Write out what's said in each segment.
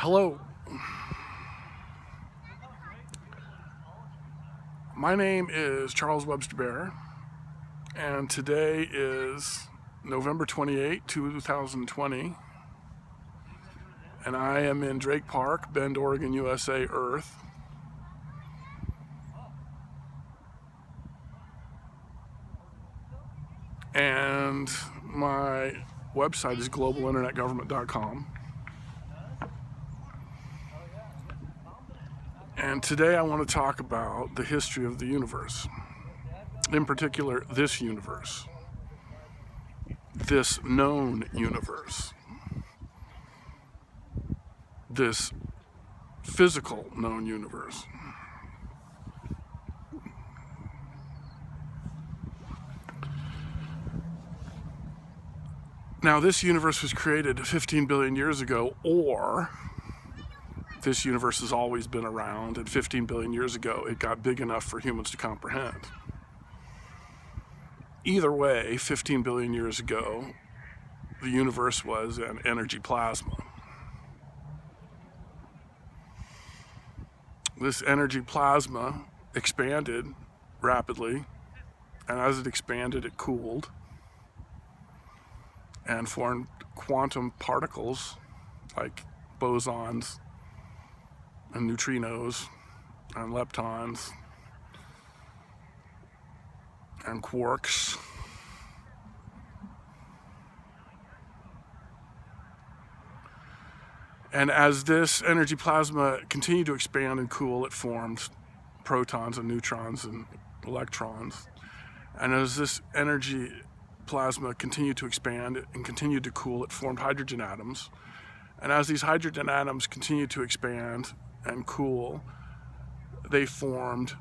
Hello, my name is Charles Webster Baer, and today is November 28, 2020, and I am in Drake Park, Bend, Oregon, USA, Earth. And my website is globalinternetgovernment.com. And today I want to talk about the history of the universe. In particular, this universe. This known universe. This physical known universe. Now, this universe was created 15 billion years ago, or this universe has always been around, and 15 billion years ago it got big enough for humans to comprehend. Either way, 15 billion years ago, the universe was an energy plasma. This energy plasma expanded rapidly, and as it expanded, it cooled and formed quantum particles like bosons and neutrinos and leptons and quarks. And as this energy plasma continued to expand and cool, it formed protons and neutrons and electrons. And as this energy plasma continued to expand and continued to cool, it formed hydrogen atoms. And as these hydrogen atoms continued to expand and cool, they formed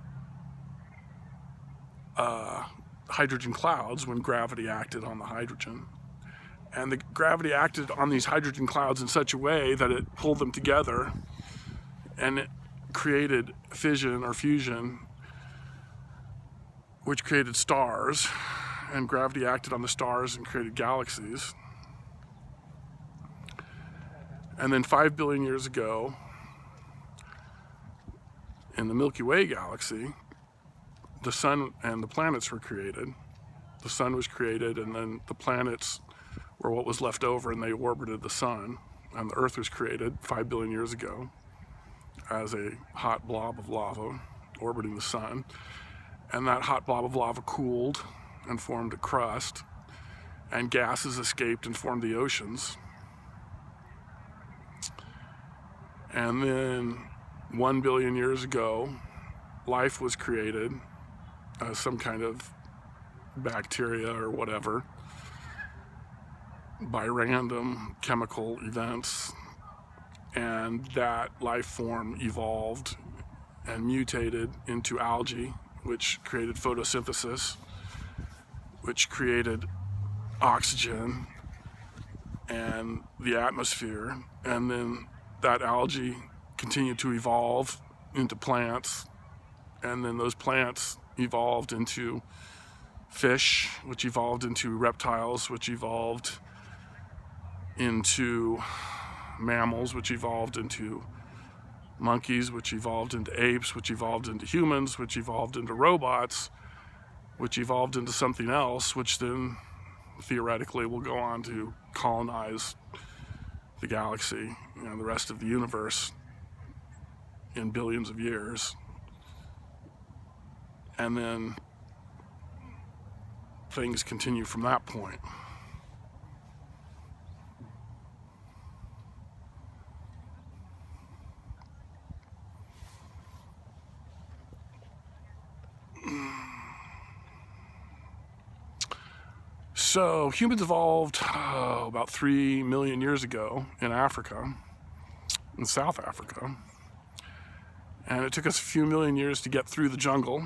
hydrogen clouds when gravity acted on the hydrogen. And the gravity acted on these hydrogen clouds in such a way that it pulled them together and it created fission or fusion, which created stars. And gravity acted on the stars and created galaxies. And then 5 billion years ago, in the Milky Way galaxy, the sun and the planets were created. The sun was created, and then the planets were what was left over, and they orbited the sun. And the Earth was created 5 billion years ago as a hot blob of lava orbiting the sun. And that hot blob of lava cooled and formed a crust, and gases escaped and formed the oceans. And then 1 billion years ago, life was created as some kind of bacteria or whatever by random chemical events, and that life form evolved and mutated into algae, which created photosynthesis, which created oxygen and the atmosphere. And then that algae continued to evolve into plants, and then those plants evolved into fish, which evolved into reptiles, which evolved into mammals, which evolved into monkeys, which evolved into apes, which evolved into humans, which evolved into robots, which evolved into something else, which then theoretically will go on to colonize the galaxy and the rest of the universe in billions of years. And then things continue from that point. So humans evolved about 3 million years ago in Africa, in South Africa. And it took us a few million years to get through the jungle,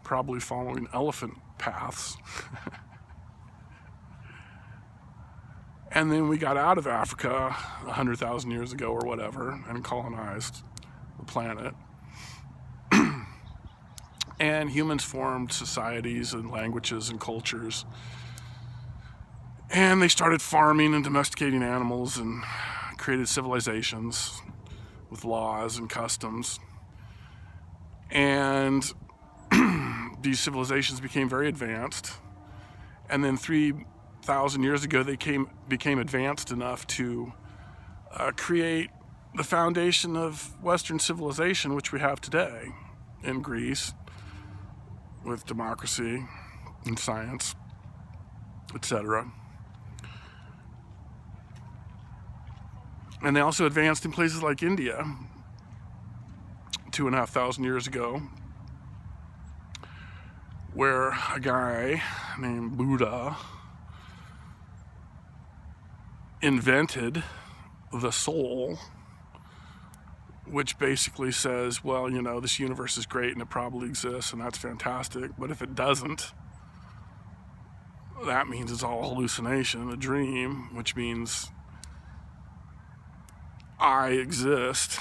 probably following elephant paths. And then we got out of Africa 100,000 years ago or whatever and colonized the planet. And humans formed societies and languages and cultures. And they started farming and domesticating animals and created civilizations with laws and customs. And these civilizations became very advanced. And then 3,000 years ago, they became advanced enough to create the foundation of Western civilization, which we have today in Greece, with democracy and science, etc. And they also advanced in places like India 2,500 years ago, where a guy named Buddha invented the soul, which basically says, well, you know, this universe is great and it probably exists and that's fantastic, but if it doesn't, that means it's all hallucination, a dream, which means I exist,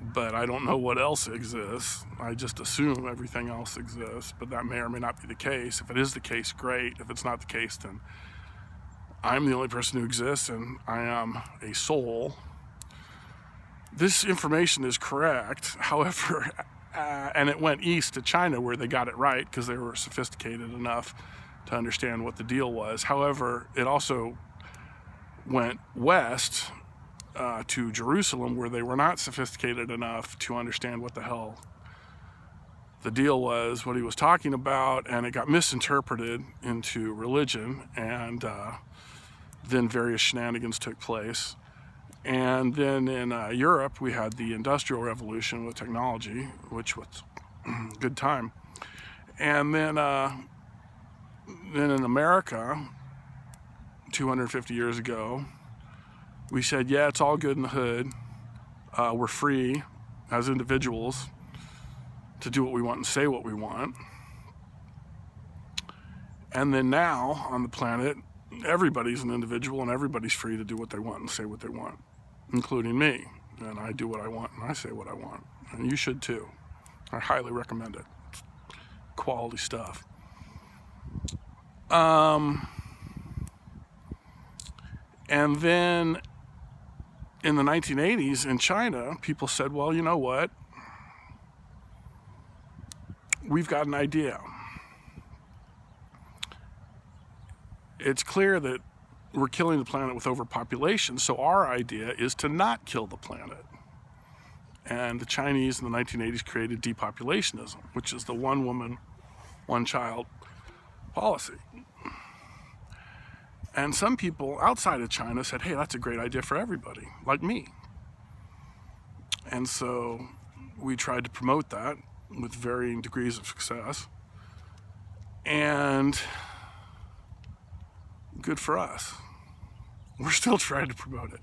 but I don't know what else exists. I just assume everything else exists, but that may or may not be the case. If it is the case, great. If it's not the case, then I'm the only person who exists and I am a soul. This information is correct, however, and it went east to China where they got it right because they were sophisticated enough to understand what the deal was. However, it also went west to Jerusalem where they were not sophisticated enough to understand what the hell the deal was, what he was talking about, and it got misinterpreted into religion, and then various shenanigans took place. And then in Europe, we had the Industrial Revolution with technology, which was a good time. And then in America, 250 years ago, we said, yeah, it's all good in the hood. We're free as individuals to do what we want and say what we want. And then now on the planet, everybody's an individual and everybody's free to do what they want and say what they want, including me. And I do what I want and I say what I want. And you should too. I highly recommend it. It's quality stuff. And then in the 1980s in China, people said, well, you know what? We've got an idea. It's clear that we're killing the planet with overpopulation, so our idea is to not kill the planet. And the Chinese in the 1980s created depopulationism, which is the one woman, one child policy. And some people outside of China said, hey, that's a great idea for everybody, like me. And so we tried to promote that with varying degrees of success. And good for us. We're still trying to promote it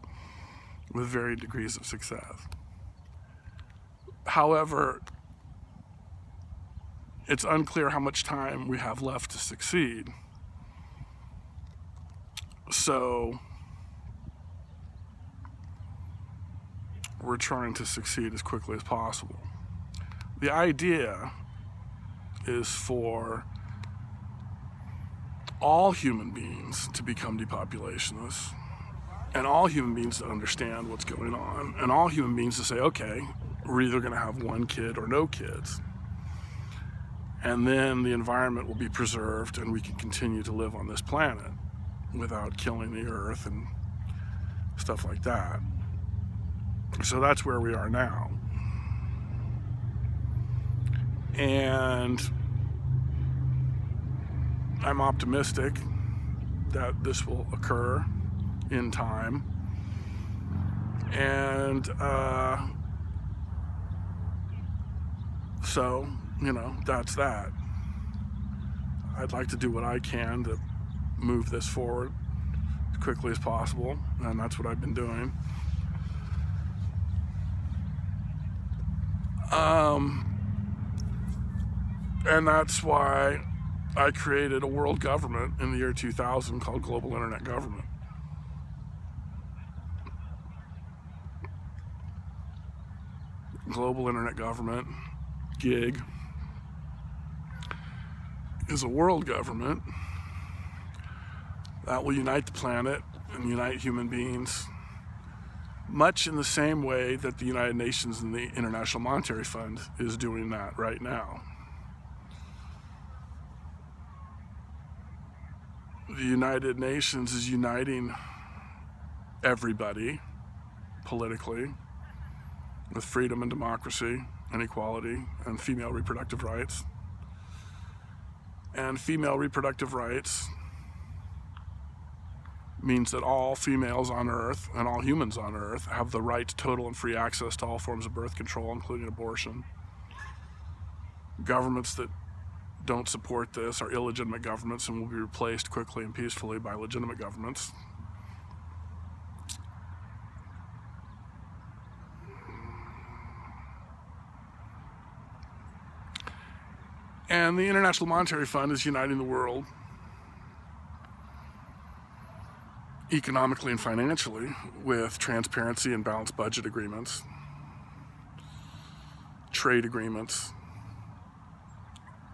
with varying degrees of success. However, it's unclear how much time we have left to succeed. So we're trying to succeed as quickly as possible. The idea is for all human beings to become depopulationists, and all human beings to understand what's going on, and all human beings to say, okay, we're either going to have one kid or no kids. And then the environment will be preserved and we can continue to live on this planet without killing the earth and stuff like that. So that's where we are now. And I'm optimistic that this will occur in time. And so, you know, that's that. I'd like to do what I can to move this forward as quickly as possible, and that's what I've been doing. And that's why I created a world government in the year 2000 called Global Internet Government. Global Internet Government, GIG, is a world government that will unite the planet and unite human beings much in the same way that the United Nations and the International Monetary Fund is doing that right now. The United Nations is uniting everybody politically with freedom and democracy and equality and female reproductive rights. And female reproductive rights means that all females on Earth and all humans on Earth have the right to total and free access to all forms of birth control, including abortion. Governments that don't support this are illegitimate governments and will be replaced quickly and peacefully by legitimate governments. And the International Monetary Fund is uniting the world economically and financially with transparency and balanced budget agreements, trade agreements,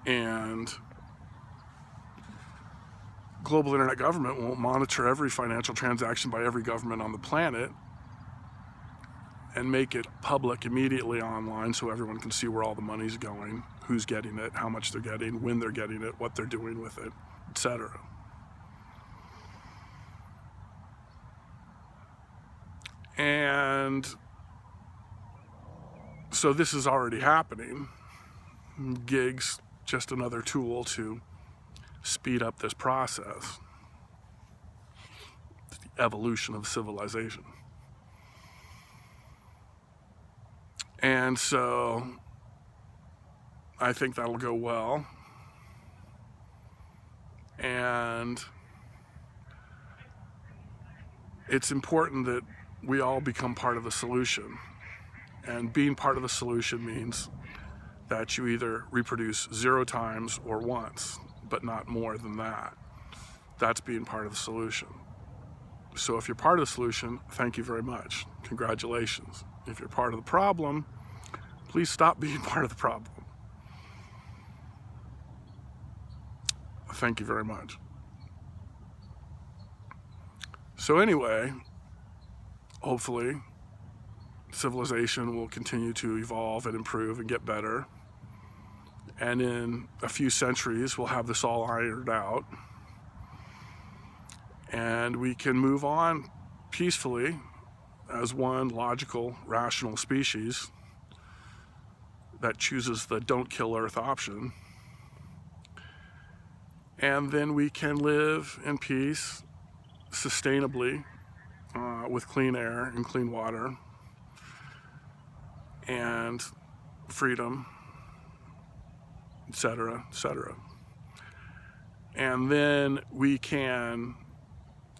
and global internet government will monitor every financial transaction by every government on the planet and make it public immediately online so everyone can see where all the money's going, who's getting it, how much they're getting, when they're getting it, what they're doing with it, etc. And so this is already happening. Gig's just another tool to speed up this process, the evolution of civilization. And so I think that'll go well. And it's important that we all become part of the solution. And being part of the solution means that you either reproduce 0 times or once, but not more than that. That's being part of the solution. So if you're part of the solution, thank you very much. Congratulations. If you're part of the problem, please stop being part of the problem. Thank you very much. So anyway, hopefully, civilization will continue to evolve and improve and get better. And in a few centuries, we'll have this all ironed out. And we can move on peacefully as one logical, rational species that chooses the don't kill Earth option. And then we can live in peace, sustainably, with clean air and clean water and freedom, etc., etc. And then we can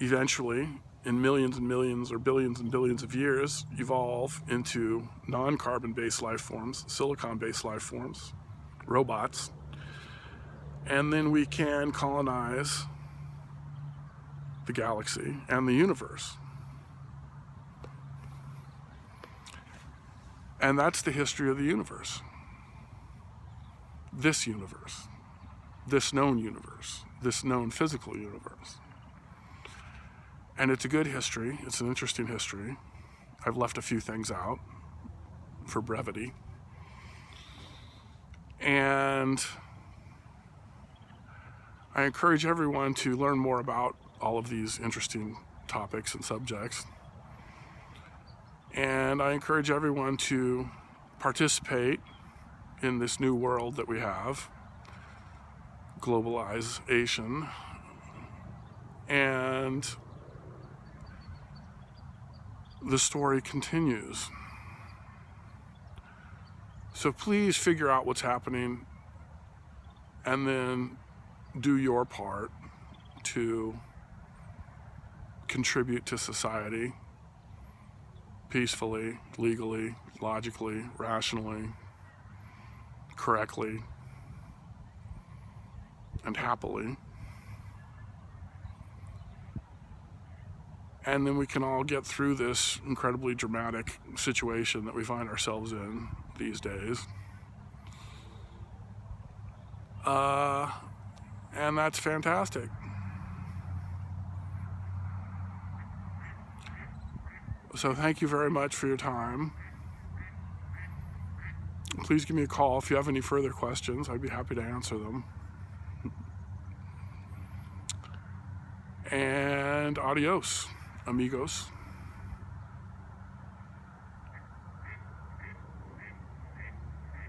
eventually, in millions and millions or billions and billions of years, evolve into non-carbon-based life forms, silicon-based life forms, robots, and then we can colonize the galaxy and the universe. And that's the history of the universe. This universe, this known physical universe. And it's a good history, it's an interesting history. I've left a few things out for brevity. And I encourage everyone to learn more about all of these interesting topics and subjects. And I encourage everyone to participate in this new world that we have, globalization, and the story continues. So please figure out what's happening and then do your part to contribute to society peacefully, legally, logically, rationally, correctly, and happily. And then we can all get through this incredibly dramatic situation that we find ourselves in these days. And that's fantastic. So thank you very much for your time. Please give me a call if you have any further questions. I'd be happy to answer them. And adios, amigos.